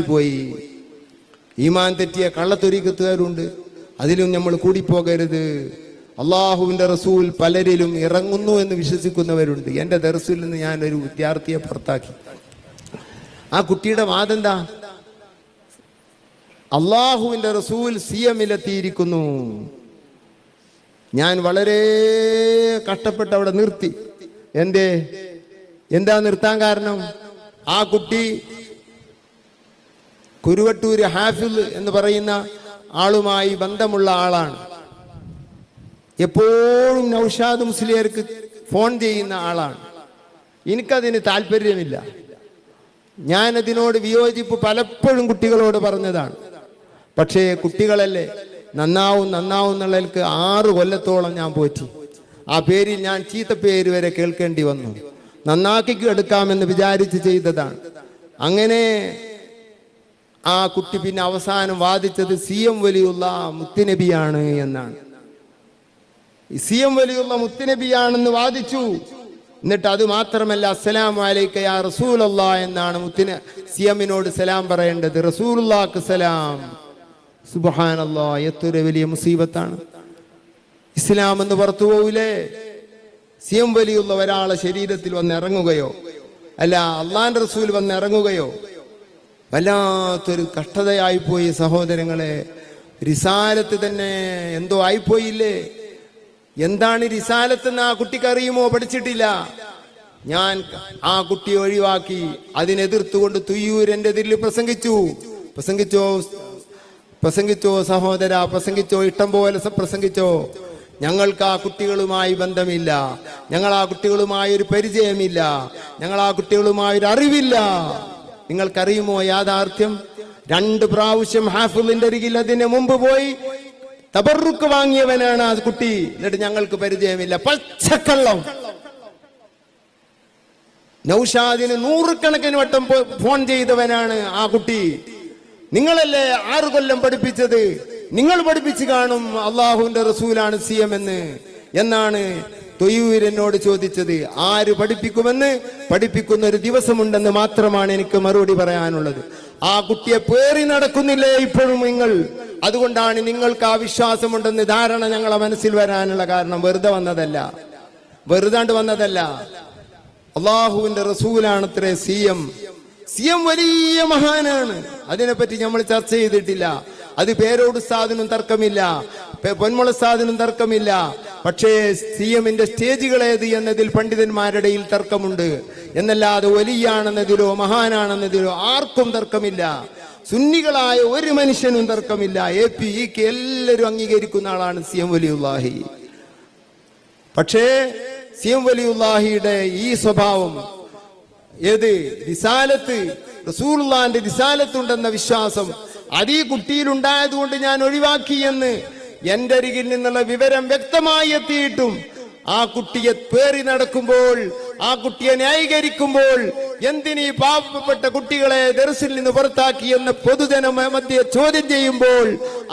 പോയി. ഈമാൻ തെറ്റിയ കള്ളത്തൊരീക്കത്തുകാരുണ്ട്, അതിലും നമ്മൾ കൂടിപ്പോകരുത്. അള്ളാഹുവിന്റെ റസൂൽ പലരിലും ഇറങ്ങുന്നു എന്ന് വിശ്വസിക്കുന്നവരുണ്ട്. എൻ്റെ ദർസിൽ നിന്ന് ഞാൻ ഒരു വിദ്യാർത്ഥിയെ പുറത്താക്കി. ആ കുട്ടിയുടെ വാദം എന്താ? അള്ളാഹുവിന്റെ റസൂൽ സിയമിലെത്തിയിരിക്കുന്നു. ഞാൻ വളരെ കഷ്ടപ്പെട്ട് അവിടെ നിർത്തി. എന്താ നിർത്താൻ കാരണം? ആ കുട്ടി കുരുവട്ടൂര് ഹാഫിൽ എന്ന് പറയുന്ന ആളുമായി ബന്ധമുള്ള ആളാണ്. എപ്പോഴും നൗഷാദ് മുസ്ലിയാർക്ക് ഫോൺ ചെയ്യുന്ന ആളാണ്. എനിക്കതിന് താല്പര്യമില്ല. ഞാനതിനോട് വിയോജിപ്പ് പലപ്പോഴും കുട്ടികളോട് പറഞ്ഞതാണ്. പക്ഷേ കുട്ടികളല്ലേ, നന്നാവും എന്നുള്ളതിലേക്ക് 6 കൊല്ലത്തോളം ഞാൻ പോറ്റി. ആ പേരിൽ ഞാൻ ചീത്തപ്പേര് വരെ കേൾക്കേണ്ടി വന്നു. നന്നാക്കി എടുക്കാമെന്ന് വിചാരിച്ച് ചെയ്തതാണ്. അങ്ങനെ ആ കുട്ടി പിന്നെ അവസാനം വാദിച്ചത് CM വലിയുള്ള മുത്തുനബിയാണ് എന്നാണ്. CM വലിയുള്ള മുത്തുനബിയാണെന്ന് വാദിച്ചു. എന്നിട്ട് അത് മാത്രമല്ല, അസ്സലാമു അലൈക യാ റസൂലല്ലാഹ് എന്നാണ് CMനോട് സലാം പറയേണ്ടത്. റസൂലുള്ളാഹിക്ക് സലാം. സുബ്ഹാനല്ലാഹ്, എത്ര വലിയ മുസീബത്താണ്. ഇസ്ലാം എന്ന് പുറത്തു പോവില്ലേ? CM വലിയുള്ള ഒരാളെ ശരീരത്തിൽ വന്ന് ഇറങ്ങുകയോ അല്ല അള്ളാന്റെ റസൂൽ വന്ന് ഇറങ്ങുകയോ വല്ലാത്തൊരു കഷ്ടതയായിപ്പോയി സഹോദരങ്ങളെ. റിസാലത്ത് തന്നെ എന്തോ ആയിപ്പോയില്ലേ? എന്താണ് റിസാലത്ത് എന്ന് ആ കുട്ടിക്ക് അറിയുമോ? പഠിച്ചിട്ടില്ല. ഞാൻ ആ കുട്ടിയെ ഒഴിവാക്കി. അതിനെതിർത്തുകൊണ്ട് തുയ്യൂരന്റെ എതിരിൽ പ്രസംഗിച്ചോ സഹോദര, പ്രസംഗിച്ചോ, ഇഷ്ടം പോലെ പ്രസംഗിച്ചോ. ഞങ്ങൾക്ക് ആ കുട്ടികളുമായി ബന്ധമില്ല, ഞങ്ങൾ ആ കുട്ടികളുമായി ഒരു പരിചയമില്ല, ഞങ്ങൾ ആ കുട്ടികളുമായി ഒരു അറിവില്ല. നിങ്ങൾക്കറിയുമോ യാഥാർത്ഥ്യം? 2 പ്രാവശ്യം ഹാഫിളിന്റെ അരികിൽ അതിന് മുമ്പ് പോയി തബറുക്ക് വാങ്ങിയവനാണ് ആ കുട്ടി. എന്നിട്ട് ഞങ്ങൾക്ക് പരിചയമില്ല. പച്ചക്കള്ളം. നൗഷാദിന് 100 കണക്കിന് വട്ടം ഫോൺ ചെയ്തവനാണ് ആ കുട്ടി. നിങ്ങളല്ലേ 6 കൊല്ലം പഠിപ്പിച്ചത്? നിങ്ങൾ പഠിപ്പിച്ചു കാണും അള്ളാഹുവിന്റെ റസൂലാണ് CM എന്നാണ് തൊയ്യൂരനോട് ചോദിച്ചത്. ആര് പഠിപ്പിക്കുമെന്ന്? പഠിപ്പിക്കുന്ന ഒരു ദിവസമുണ്ടെന്ന് മാത്രമാണ് എനിക്ക് മറുപടി പറയാനുള്ളത്. ആ കുട്ടിയെ പേറി നടക്കുന്നില്ലേ ഇപ്പോഴും നിങ്ങൾ? അതുകൊണ്ടാണ് നിങ്ങൾക്ക് ആ വിശ്വാസമുണ്ടെന്ന് ധാരണ ഞങ്ങളെ മനസ്സിൽ വരാനുള്ള കാരണം. വെറുതെ വന്നതല്ല. അള്ളാഹുവിന്റെ റസൂലാണത്രേ CM വലിയ മഹാനാണ്. അതിനെപ്പറ്റി നമ്മൾ ചർച്ച ചെയ്തിട്ടില്ല. അത് പേരോട് ഉസ്താദിനും തർക്കമില്ല, പൊന്മുള ഉസ്താദിനും തർക്കമില്ല. പക്ഷേ CMന്റെ സ്റ്റേജുകൾ ഏത് എന്നതിൽ പണ്ഡിതന്മാരുടെ ഇടയിൽ തർക്കമുണ്ട് എന്നല്ലാതെ വലിയാണെന്നതിലോ മഹാനാണെന്നതിലോ ആർക്കും തർക്കമില്ല. സുന്നികളായ ഒരു മനുഷ്യനും തർക്കമില്ല. AP EK എല്ലാവരും അംഗീകരിക്കുന്ന ആളാണ് CM വലിയുല്ലാഹി. പക്ഷേ CM വലിയുല്ലാഹിയുടെ ഈ സ്വഭാവം ഏത്? റിസാലത്ത്, റസൂലുള്ളാഹിന്റെ റിസാലത്തുണ്ടെന്ന വിശ്വാസം അത് ഈ കുട്ടിയിലുണ്ടായതുകൊണ്ട് ഞാൻ ഒഴിവാക്കി എന്ന് എന്റെ അരികിൽ നിന്നുള്ള വിവരം വ്യക്തമായി എത്തിയിട്ടും ആ കുട്ടിയെ പേറി നടക്കുമ്പോൾ, ആ കുട്ടിയെ ന്യായീകരിക്കുമ്പോൾ, എന്തിനീ പാവപ്പെട്ട കുട്ടികളെ ദർസിൽ നിന്ന് പുറത്താക്കി എന്ന് പൊതുജന മധ്യേ ചോദ്യം ചെയ്യുമ്പോൾ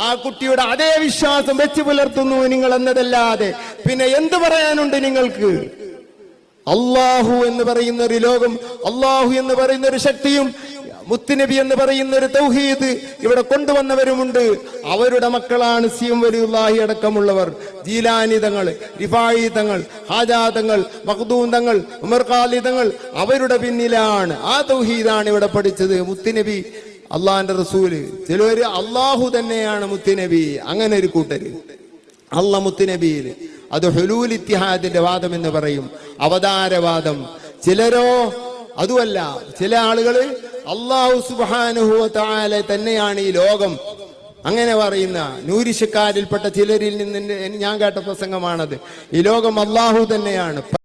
ആ കുട്ടിയുടെ അതേ വിശ്വാസം വെച്ച് പുലർത്തുന്നു നിങ്ങൾ എന്നതല്ലാതെ പിന്നെ എന്ത് പറയാനുണ്ട് നിങ്ങൾക്ക്? അള്ളാഹു എന്ന് പറയുന്ന ഒരു ലോകം, അള്ളാഹു എന്ന് പറയുന്ന ഒരു ശക്തിയും മുത്തുനബി എന്ന് പറയുന്ന ഒരു തൗഹീദ് ഇവിടെ കൊണ്ടുവന്നവരുമുണ്ട്. അവരുടെ മക്കളാണ് CM വലിയുല്ലാഹി അടക്കമുള്ളവർ. ജീലാനി തങ്ങൾ, റിഫായി തങ്ങൾ, ഹാജാ തങ്ങൾ, മഖ്ദൂം തങ്ങൾ, ഉമർ ഖാലി തങ്ങൾ അവരുടെ പിന്നിലാണ്. ആ തൗഹീദാണ് ഇവിടെ പഠിച്ചത്. മുത്തുനബി അള്ളാഹിന്റെ റസൂല്. ചിലര് അള്ളാഹു തന്നെയാണ് മുത്തുനബി. അങ്ങനെ ഒരു കൂട്ടര് മുത്തുനബിയിൽ അത് ഹുലൂൽ ഇത്തിഹാദിന്റെ വാദം എന്ന് പറയും, അവതാരവാദം. ചിലരോ അതുമല്ല, ചില ആളുകള് അല്ലാഹു സുബ്ഹാനഹു വ തആല തന്നെയാണ് ഈ ലോകം അങ്ങനെ പറയുന്ന നൂരിശക്കാരിൽപ്പെട്ട ചിലരിൽ നിന്ന് ഞാൻ കേട്ട പ്രസംഗമാണത്. ഈ ലോകം അല്ലാഹു തന്നെയാണ്.